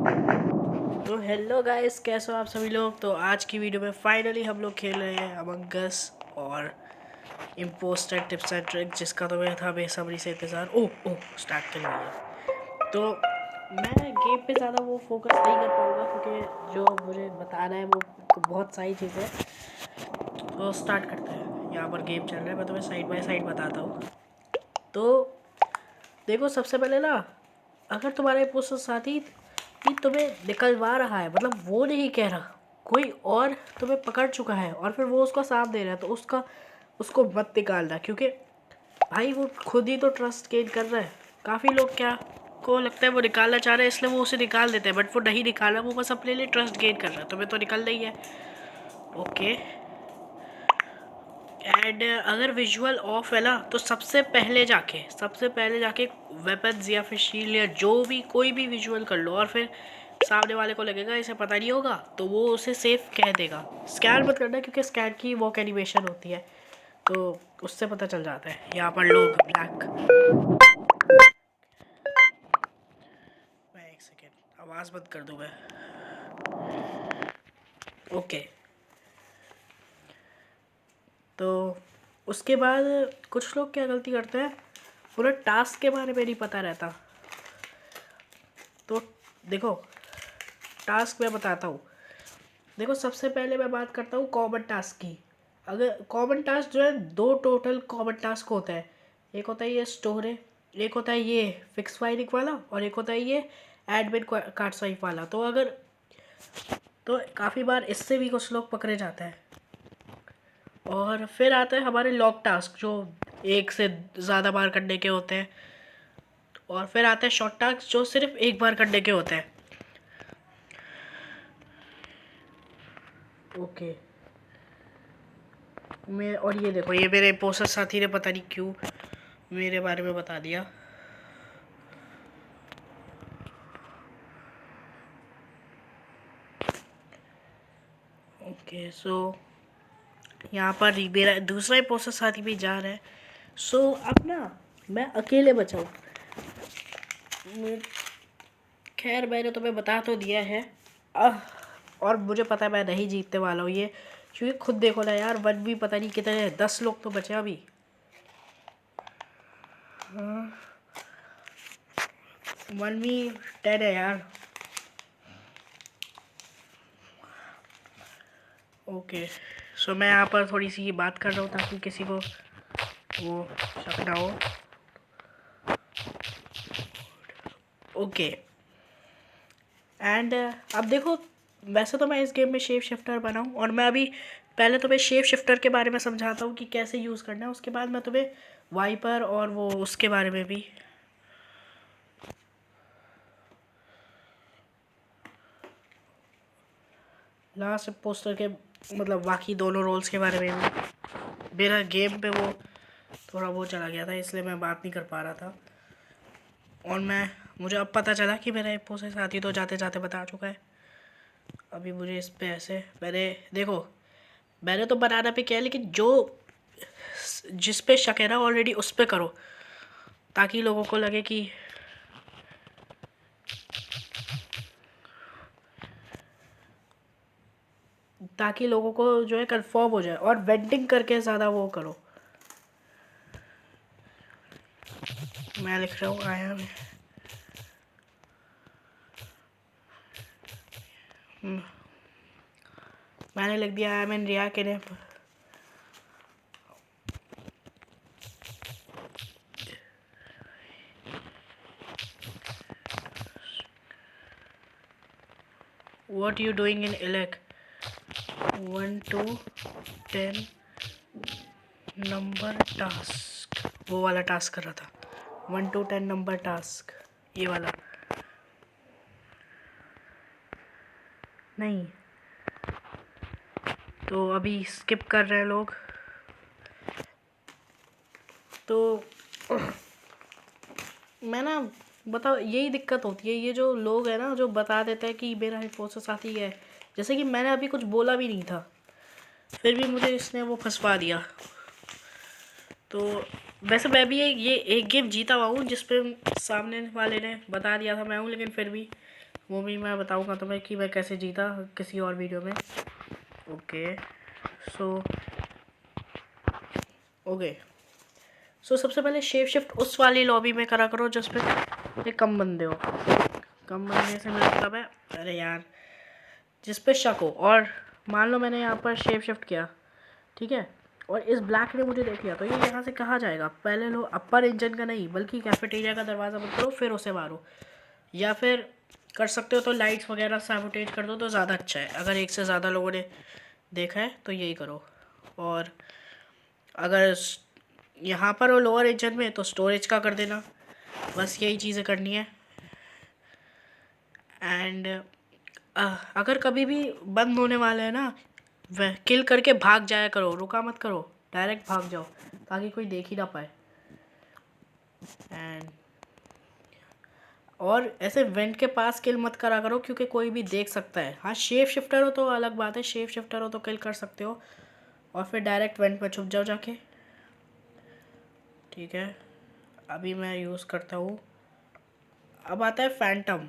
तो hello guys, कैसे हो आप सभी लोग। तो आज की वीडियो में फाइनली हम लोग खेल रहे हैं अमंग अस और इम्पोस्टर टिप्स एंड ट्रिक, जिसका तो मैं था बेसब्री से इंतज़ार। ओह स्टार्ट कर लिया। तो मैं गेम पे ज़्यादा वो फोकस नहीं कर पाऊँगा क्योंकि जो मुझे बताना है वो बहुत सारी चीज़ें। तो स्टार्ट करते हैं। यहाँ पर गेम चल रहा है, मैं तुम्हें साइड बाय साइड बताता हूँ। तो देखो, सबसे पहले ना, अगर तुम्हारे इम्पोस्टर साथी कि तुम्हें निकलवा रहा है, मतलब वो नहीं कह रहा, कोई और तुम्हें पकड़ चुका है और फिर वो उसका साथ दे रहा है, तो उसको मत निकालना, क्योंकि भाई वो खुद ही तो ट्रस्ट गेन कर रहा है। काफ़ी लोग क्या को लगता है वो निकालना चाह रहे हैं इसलिए वो उसे निकाल देते हैं, बट वो नहीं निकाल रहा, वो बस अपने लिए ट्रस्ट गेन कर रहा है। तुम्हें तो निकलना ही है। ओके। एंड अगर विजुअल ऑफ है ना, तो सबसे पहले जाके वेपन्स या फिर शील्ड या जो भी कोई भी विजुअल कर लो, और फिर सामने वाले को लगेगा इसे पता नहीं होगा तो वो उसे सेफ कह देगा। स्कैन मत करना, क्योंकि स्कैन की वॉक एनिमेशन होती है तो उससे पता चल जाता है। यहाँ पर लोग ब्लैक, मैं एक सेकेंड आवाज़ बंद कर दूँ मैं। ओके। तो उसके बाद कुछ लोग क्या गलती करते हैं, पूरा टास्क के बारे में नहीं पता रहता। तो देखो, टास्क मैं बताता हूँ। देखो, सबसे पहले मैं बात करता हूँ कॉमन टास्क की। अगर कॉमन टास्क जो है, दो टोटल कॉमन टास्क होता है। एक होता है ये स्टोर है, एक होता है ये फिक्स फायरिंग वाला, और एक होता है ये एडमिन कार्ड स्वाइप वाला। तो अगर तो काफ़ी बार इससे भी कुछ लोग पकड़े जाते हैं। और फिर आता है हमारे लॉक टास्क, जो एक से ज़्यादा बार करने के होते हैं। और फिर आता है शॉर्ट टास्क, जो सिर्फ एक बार करने के होते हैं। ओके। मैं और ये देखो, ये मेरे पोस्टर साथी ने पता नहीं क्यों मेरे बारे में बता दिया। ओके। सो यहाँ पर मेरा दूसरा पोस्टर साथी भी जा रहा है। सो अब ना मैं अकेले बचाऊँ। खैर, मैंने तुम्हें बता तो दिया है। और मुझे पता है मैं नहीं जीतने वाला हूँ ये, क्योंकि खुद देखो ना यार, वन भी पता नहीं कितने हैं, 10 लोग तो बचे अभी। 1v10 है यार। ओके। सो मैं यहाँ पर थोड़ी सी बात कर रहा हूँ ताकि किसी को वो शक ना हो। ओके। एंड अब देखो, वैसे तो मैं इस गेम में शेप शिफ्टर बनाऊँ, और मैं अभी पहले तुम्हें शेप शिफ्टर के बारे में समझाता हूँ कि कैसे यूज़ करना है। उसके बाद मैं तुम्हें वाइपर और वो उसके बारे में भी। लास्ट पोस्टर के मतलब बाकी दोनों रोल्स के बारे में भी। मेरा गेम पे वो थोड़ा वो चला गया था, इसलिए मैं बात नहीं कर पा रहा था। और मुझे अब पता चला कि मेरा एक पोस्टर साथी तो जाते जाते बता चुका है। अभी मुझे इस पे ऐसे मैंने तो बनाना पे किया, लेकिन जो जिस पे शक है ना ऑलरेडी उस पे करो, ताकि लोगों को लगे कि जो है कंफर्म हो जाए। और वेंटिंग करके ज़्यादा वो करो। मैं लिख रहा हूँ आया में। मैंने लिख दिया आई एम इन रिया के ने। What you doing in elec 1 to 10 number task, वो वाला टास्क कर रहा था। 1 to 10 नंबर टास्क, ये वाला नहीं। तो अभी स्किप कर रहे हैं लोग। तो मैं ना बताओ, यही दिक्कत होती है, ये जो लोग हैं ना जो बता देते हैं कि मेरा हिपोसस साथी है, जैसे कि मैंने अभी कुछ बोला भी नहीं था, फिर भी मुझे इसने वो फंसवा दिया। तो वैसे मैं भी ये एक गेम जीता हुआ हूँ जिसपे सामने वाले ने बता दिया था मैं हूँ, लेकिन फिर भी वो भी मैं बताऊंगा तुम्हें कि मैं कैसे जीता किसी और वीडियो में। ओके सो ओके सो सबसे पहले शेप शिफ्ट उस वाली लॉबी में करा करो जिस पे कम बंदे हो। कम बनने से मेरा मतलब है, अरे यार, जिस पे शक हो। और मान लो मैंने यहाँ पर शेप शिफ्ट किया, ठीक है, और इस ब्लैक ने मुझे देख लिया, तो ये यहाँ से कहाँ जाएगा? पहले लो अपर इंजन का नहीं बल्कि कैफेटेरिया का दरवाज़ा बंद करो फिर उसे मारो, या फिर कर सकते हो तो लाइट्स वगैरह सैबोटेज कर दो तो ज़्यादा अच्छा है। अगर एक से ज़्यादा लोगों ने देखा है तो यही करो। और अगर यहाँ पर हो लोअर इंजन में तो स्टोरेज का कर देना, बस यही चीज़ें करनी है। एंड अगर कभी भी बंद होने वाला है ना, वह किल करके भाग जाया करो, रुका मत करो, डायरेक्ट भाग जाओ ताकि कोई देख ही ना पाए। एंड और ऐसे वेंट के पास किल मत करा करो क्योंकि कोई भी देख सकता है। हाँ शेप शिफ्टर हो तो अलग बात है, शेप शिफ्टर हो तो किल कर सकते हो और फिर डायरेक्ट वेंट में छुप जाओ जाके, ठीक है। अभी मैं यूज़ करता हूँ। अब आता है फैंटम।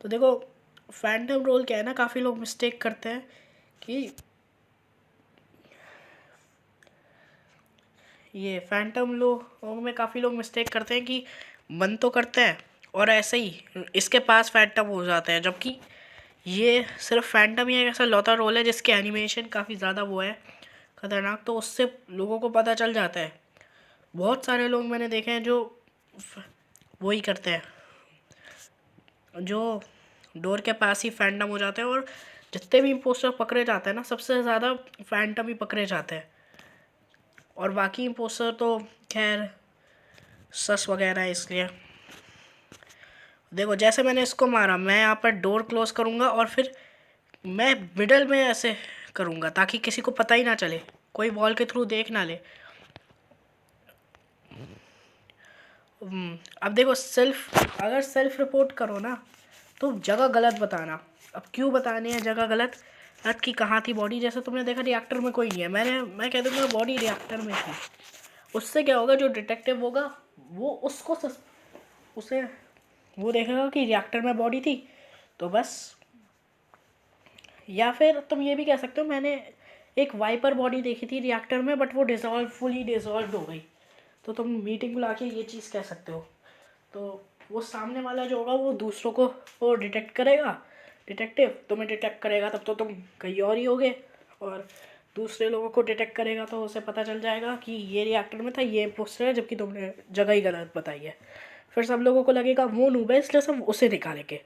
तो देखो फैंटम रोल क्या है ना, काफ़ी लोग मिस्टेक करते हैं कि ये फैंटम लो में काफ़ी लोग मिस्टेक करते हैं कि मन तो करते हैं और ऐसे ही इसके पास फैंटम हो जाते हैं, जबकि ये सिर्फ फैंटम ही एक ऐसा लौता रोल है जिसके एनिमेशन काफ़ी ज़्यादा वो है खतरनाक, तो उससे लोगों को पता चल जाता है। बहुत सारे लोग मैंने देखे हैं जो वही करते हैं, जो डोर के पास ही फैंटम हो जाते हैं, और जितने भी इम्पोस्टर पकड़े जाते हैं ना सबसे ज़्यादा फैंटम ही पकड़े जाते हैं, और बाकी इम्पोस्टर तो खैर सस वगैरह है। इसलिए देखो जैसे मैंने इसको मारा, मैं यहाँ पर डोर क्लोज करूँगा और फिर मैं मिडल में ऐसे करूँगा ताकि किसी को पता ही ना चले, कोई वॉल के थ्रू देख ना ले। अब देखो अगर सेल्फ रिपोर्ट करो ना तो जगह गलत बताना। अब क्यों बतानी है जगह गलत? अर्थ की कहाँ थी बॉडी? जैसे तुमने देखा रिएक्टर में कोई नहीं है, मैं कह दूँगा बॉडी रिएक्टर में थी। उससे क्या होगा, जो डिटेक्टिव होगा वो उसे वो देखेगा कि रिएक्टर में बॉडी थी तो बस। या फिर तुम ये भी कह सकते हो मैंने एक वाइपर बॉडी देखी थी रिएक्टर में बट वो फुली डिसॉल्व हो गई, तो तुम मीटिंग बुला के ये चीज़ कह सकते हो। तो वो सामने वाला जो होगा वो दूसरों को वो डिटेक्ट करेगा, डिटेक्टिव तुम्हें डिटेक्ट करेगा तब तो तुम कहीं और ही होगे, और दूसरे लोगों को डिटेक्ट करेगा तो उसे पता चल जाएगा कि ये रिएक्टर में था, ये इम्पोस्टर है, जबकि तुमने जगह ही गलत बताई है। फिर सब लोगों को लगेगा वो नूब है इसलिए सब उसे निकालेंगे।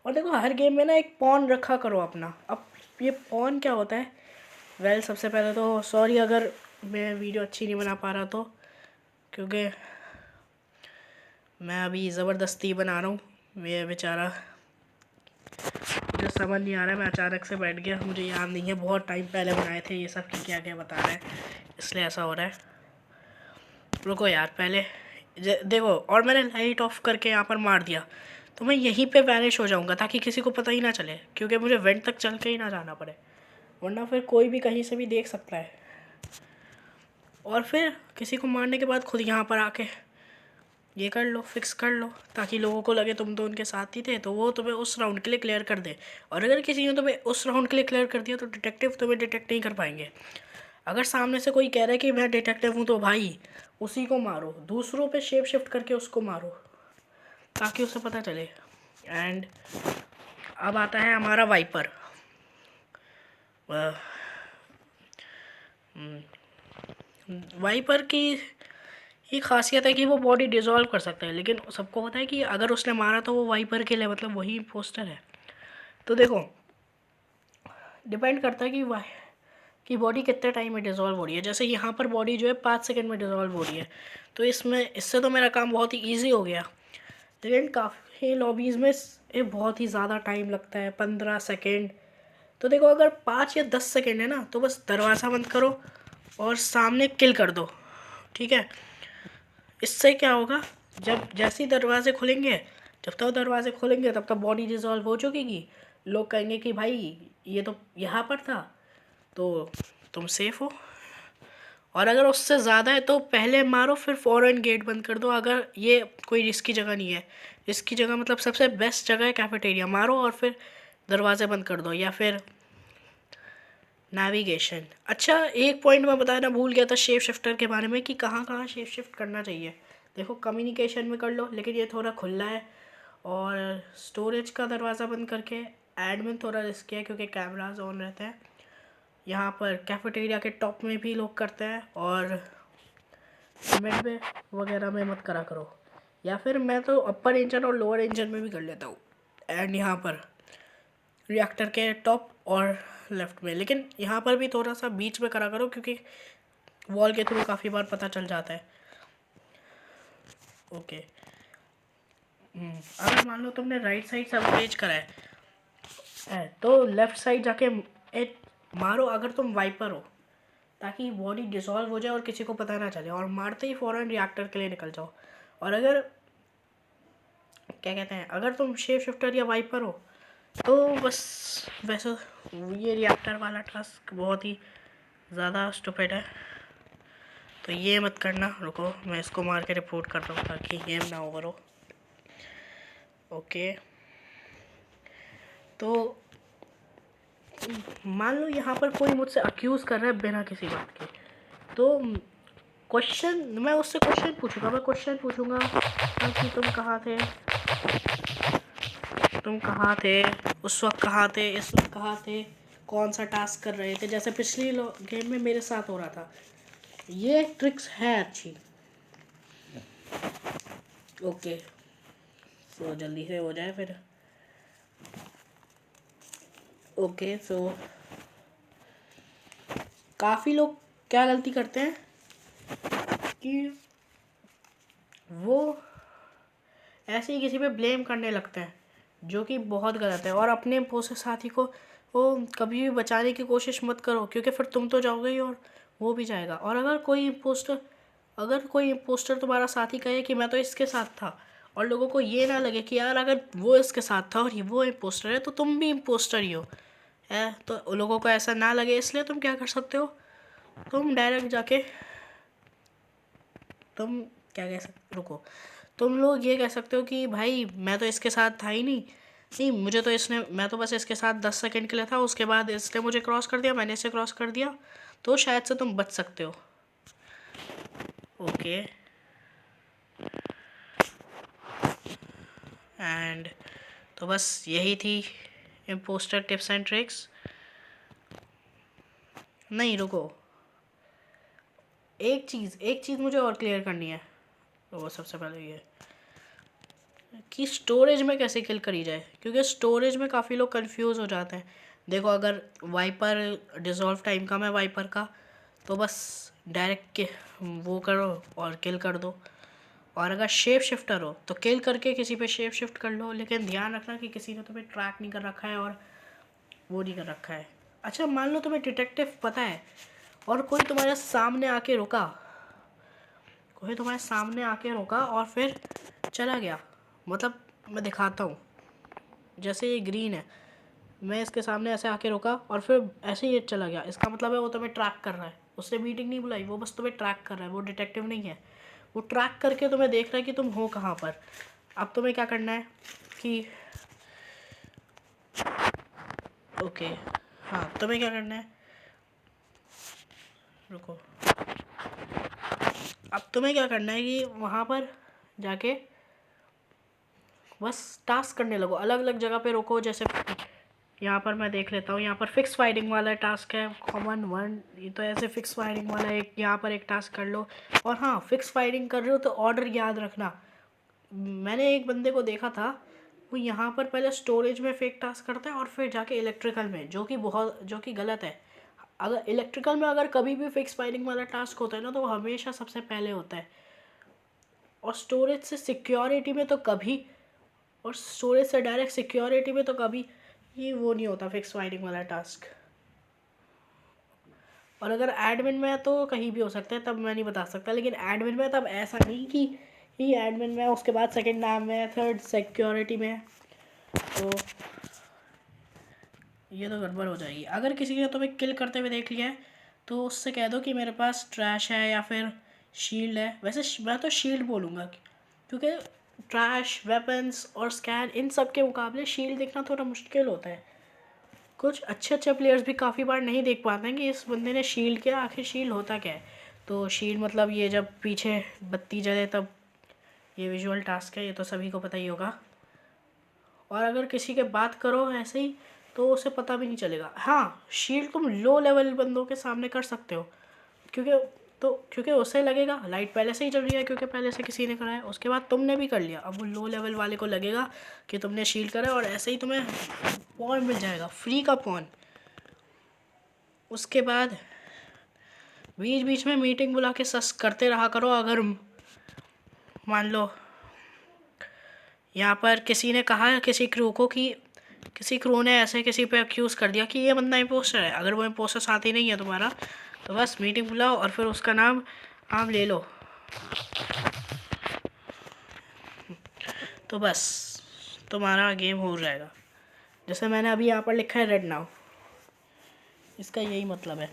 और देखो हर गेम में ना एक पॉन रखा करो अपना। अब ये पॉन क्या होता है? वेल सबसे पहले तो सॉरी अगर मैं वीडियो अच्छी नहीं बना पा रहा तो, क्योंकि मैं अभी ज़बरदस्ती बना रहा हूँ। मैं बेचारा मुझे समझ नहीं आ रहा है, मैं अचानक से बैठ गया, मुझे याद नहीं है बहुत टाइम पहले बनाए थे ये सब कि क्या क्या बता रहे हैं, इसलिए ऐसा हो रहा है। रुको यार पहले देखो, और मैंने लाइट ऑफ करके यहाँ पर मार दिया तो मैं यहीं पे वैनिश हो जाऊँगा ताकि किसी को पता ही ना चले, क्योंकि मुझे वेंट तक चल के ही ना जाना पड़े, वरना फिर कोई भी कहीं से भी देख सकता है। और फिर किसी को मारने के बाद खुद यहाँ पर आके ये कर लो, फिक्स कर लो, ताकि लोगों को लगे तुम तो उनके साथ ही थे तो वो तुम्हें उस राउंड के लिए क्लियर कर दे। और अगर किसी ने तुम्हें उस राउंड के लिए क्लियर कर दिया तो डिटेक्टिव तुम्हें डिटेक्ट नहीं कर पाएंगे। अगर सामने से कोई कह रहा है कि मैं डिटेक्टिव हूँ तो भाई उसी को मारो, दूसरों पे शेप शिफ्ट करके उसको मारो ताकि उसे पता चले। एंड अब आता है हमारा वाइपर। वाइपर की ये खासियत है कि वो बॉडी डिज़ोल्व कर सकता है, लेकिन सबको पता है कि अगर उसने मारा तो वो वाइपर के लिए मतलब वही पोस्टर है। तो देखो डिपेंड करता है कि बॉडी कितने टाइम में डिज़ोल्व हो रही है। जैसे यहाँ पर बॉडी जो है 5 सेकंड में डिज़ोल्व हो रही है, तो इससे तो मेरा काम बहुत ही ईजी हो गया। लेकिन काफ़ी लॉबीज़ में ये बहुत ही ज़्यादा टाइम लगता है, 15 सेकेंड। तो देखो अगर 5 या 10 सेकेंड है ना तो बस दरवाज़ा बंद करो और सामने किल कर दो, ठीक है। इससे क्या होगा, जब जैसे ही दरवाजे खुलेंगे, जब तक दरवाजे खुलेंगे तब तक बॉडी डिज़ोल्व हो चुकेगी। लोग कहेंगे कि भाई ये तो यहाँ पर था, तो तुम सेफ़ हो। और अगर उससे ज़्यादा है तो पहले मारो फिर फ़ौरन गेट बंद कर दो। अगर ये कोई रिस्की जगह नहीं है, रिस्की जगह मतलब सबसे बेस्ट जगह है कैफेटेरिया, मारो और फिर दरवाजे बंद कर दो। या फिर नेविगेशन। अच्छा, एक पॉइंट मैं बताना भूल गया था शेप शिफ्टर के बारे में कि कहाँ कहाँ शेप शिफ्ट करना चाहिए। देखो कम्युनिकेशन में कर लो, लेकिन ये थोड़ा खुला है। और स्टोरेज का दरवाज़ा बंद करके एडमिन थोड़ा रिस्की है क्योंकि कैमराज ऑन रहते हैं। यहाँ पर कैफेटेरिया के टॉप में भी लोग करते हैं, और मिड में वगैरह में मत करा करो। या फिर मैं तो अपर इंजन और लोअर इंजन में भी कर लेता हूँ। एंड यहाँ पर रिएक्टर के टॉप और लेफ्ट में, लेकिन यहाँ पर भी थोड़ा सा बीच में करा करो क्योंकि वॉल के थ्रू काफ़ी बार पता चल जाता है। ओके। अगर मान लो तुमने राइट साइड से अपग्रेड करा है तो लेफ्ट साइड जाके मारो अगर तुम वाइपर हो, ताकि बॉडी डिसॉल्व हो जाए और किसी को पता ना चले, और मारते ही फ़ौरन रिएक्टर के लिए निकल जाओ। और अगर क्या कहते हैं, अगर तुम शेप शिफ्टर या वाइपर हो तो बस वैसे ये रिएक्टर वाला टास्क बहुत ही ज़्यादा स्टूपिड है, तो ये मत करना। रुको मैं इसको मार के रिपोर्ट कर रहा हूँ ताकि गेम ना ओवर हो। ओके, तो मान लो यहाँ पर कोई मुझसे अक्यूज़ कर रहा है बिना किसी बात के, तो क्वेश्चन मैं उससे क्वेश्चन पूछूंगा कि तुम कहाँ थे उस वक्त, कहाँ थे इस वक्त, कहाँ थे, कौन सा टास्क कर रहे थे, जैसे पिछली गेम में मेरे साथ हो रहा था। ये ट्रिक्स है अच्छी। ओके, तो जल्दी से हो जाए फिर। ओके, तो काफ़ी लोग क्या गलती करते हैं कि वो ऐसे ही किसी पे ब्लेम करने लगते हैं, जो कि बहुत गलत है। और अपने पोसे साथी को वो कभी भी बचाने की कोशिश मत करो, क्योंकि फिर तुम तो जाओगे ही और वो भी जाएगा। और अगर कोई इम्पोस्टर तुम्हारा साथी कहे कि मैं तो इसके साथ था, और लोगों को ये ना लगे कि यार अगर वो इसके साथ था और ये वो इम्पोस्टर है तो तुम भी इम्पोस्टर ही हो, है, तो लोगों को ऐसा ना लगे, इसलिए तुम क्या कर सकते हो, तुम डायरेक्ट जाके तुम क्या कह सकते, रुको, तुम लोग ये कह सकते हो कि भाई मैं तो इसके साथ था ही नहीं, मुझे तो मैं तो बस इसके साथ 10 सेकंड के लिए था, उसके बाद इसने मुझे क्रॉस कर दिया, मैंने इसे क्रॉस कर दिया, तो शायद से तुम बच सकते हो। ओके, एंड तो बस यही थी इम्पोस्टर टिप्स एंड ट्रिक्स। नहीं रुको, एक चीज़ मुझे और क्लियर करनी है। वो सबसे पहले ये कि स्टोरेज में कैसे किल करी जाए, क्योंकि स्टोरेज में काफ़ी लोग कंफ्यूज हो जाते हैं। देखो, अगर वाइपर डिज़ोल्व टाइम कम है वाइपर का, तो बस डायरेक्ट वो करो और किल कर दो। और अगर शेप शिफ्टर हो तो किल करके किसी पे शेप शिफ्ट कर लो, लेकिन ध्यान रखना कि किसी ने तुम्हें ट्रैक नहीं कर रखा है और वो नहीं कर रखा है। अच्छा, मान लो तुम्हें डिटेक्टिव पता है और कोई तुम्हारे सामने आके रोका और फिर चला गया। मतलब मैं दिखाता हूँ, जैसे ये ग्रीन है, मैं इसके सामने ऐसे आके रोका और फिर ऐसे ही ये चला गया, इसका मतलब है वो तुम्हें ट्रैक कर रहा है। उसने मीटिंग नहीं बुलाई, वो बस तुम्हें ट्रैक कर रहा है, वो डिटेक्टिव नहीं है। वो ट्रैक करके तुम्हें देख रहा है कि तुम हो कहाँ पर। अब तुम्हें क्या करना है कि ओके, हाँ, तुम्हें क्या करना है, रुको, अब तुम्हें क्या करना है कि वहाँ पर जाके बस टास्क करने लगो, अलग अलग जगह पे रोको। जैसे यहाँ पर मैं देख लेता हूँ, यहाँ पर फिक्स फायरिंग वाला टास्क है, कॉमन 1, ये तो ऐसे फिक्स फायरिंग वाला एक यहाँ पर एक टास्क कर लो। और हाँ, फिक्स फायरिंग कर रहे हो तो ऑर्डर याद रखना। मैंने एक बंदे को देखा था, वो यहाँ पर पहले स्टोरेज में फेक टास्क करता है और फिर जाके इलेक्ट्रिकल में, जो कि गलत है। अगर इलेक्ट्रिकल में अगर कभी भी फिक्स फायरिंग वाला टास्क होता है ना, तो वो हमेशा सबसे पहले होता है। और स्टोरेज से डायरेक्ट सिक्योरिटी में तो कभी ये वो नहीं होता फिक्स फायरिंग वाला टास्क। और अगर एडमिन में है तो कहीं भी हो सकता है, तब मैं नहीं बता सकता, लेकिन एडमिन में तब ऐसा नहीं कि ही एडमिन में उसके बाद सेकंड नाम में, थर्ड सिक्योरिटी में, तो ये तो गड़बड़ हो जाएगी। अगर किसी ने तुम्हें किल करते हुए देख लिया है तो उससे कह दो कि मेरे पास ट्रैश है या फिर शील्ड है। वैसे मैं तो शील्ड बोलूँगा, क्योंकि ट्रैश, वेपन्स और स्कैन इन सब के मुकाबले शील्ड देखना थोड़ा मुश्किल होता है। कुछ अच्छे अच्छे प्लेयर्स भी काफ़ी बार नहीं देख पाते हैं कि इस बंदे ने शील्ड किया, आखिर शील्ड होता क्या है। तो शील्ड मतलब ये जब पीछे बत्ती जले तब ये विजुअल टास्क है, ये तो सभी को पता ही होगा। और अगर किसी के बात करो ऐसे ही तो उसे पता भी नहीं चलेगा। हाँ, शील्ड तुम लो लेवल बंदों के सामने कर सकते हो, क्योंकि उसे लगेगा लाइट पहले से ही चल रही है, क्योंकि पहले से किसी ने करा है, उसके बाद तुमने भी कर लिया। अब वो लो लेवल वाले को लगेगा कि तुमने शील्ड करा, और ऐसे ही तुम्हें पॉन मिल जाएगा, फ्री का पॉन। उसके बाद बीच बीच में मीटिंग बुला के सस करते रहा करो। अगर मान लो यहाँ पर किसी ने कहा किसी क्रू को कि किसी क्रू ने ऐसे किसी पे एक्यूज़ कर दिया कि ये बंदा इम्पोस्टर है, अगर वो इम्पोस्टर साथी नहीं है तुम्हारा, तो बस मीटिंग बुलाओ और फिर उसका नाम आप ले लो, तो बस तुम्हारा गेम हो जाएगा। जैसे मैंने अभी यहाँ पर लिखा है रेड नाउ, इसका यही मतलब है।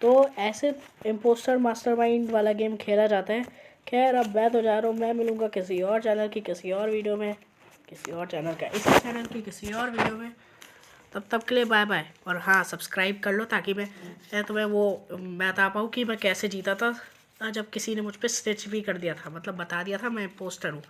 तो ऐसे इम्पोस्टर मास्टरमाइंड वाला गेम खेला जाता है। खैर अब मैं तो जा रहा हूँ, मैं मिलूँगा किसी और चैनल की किसी और वीडियो में, किसी और चैनल का इसी चैनल की किसी और वीडियो में। तब तक के लिए बाय बाय। और हाँ, सब्सक्राइब कर लो ताकि मैं तुम्हें वो बता पाऊँ कि मैं कैसे जीता था जब किसी ने मुझ पर स्टिच भी कर दिया था, मतलब बता दिया था मैं इम्पोस्टर हूँ।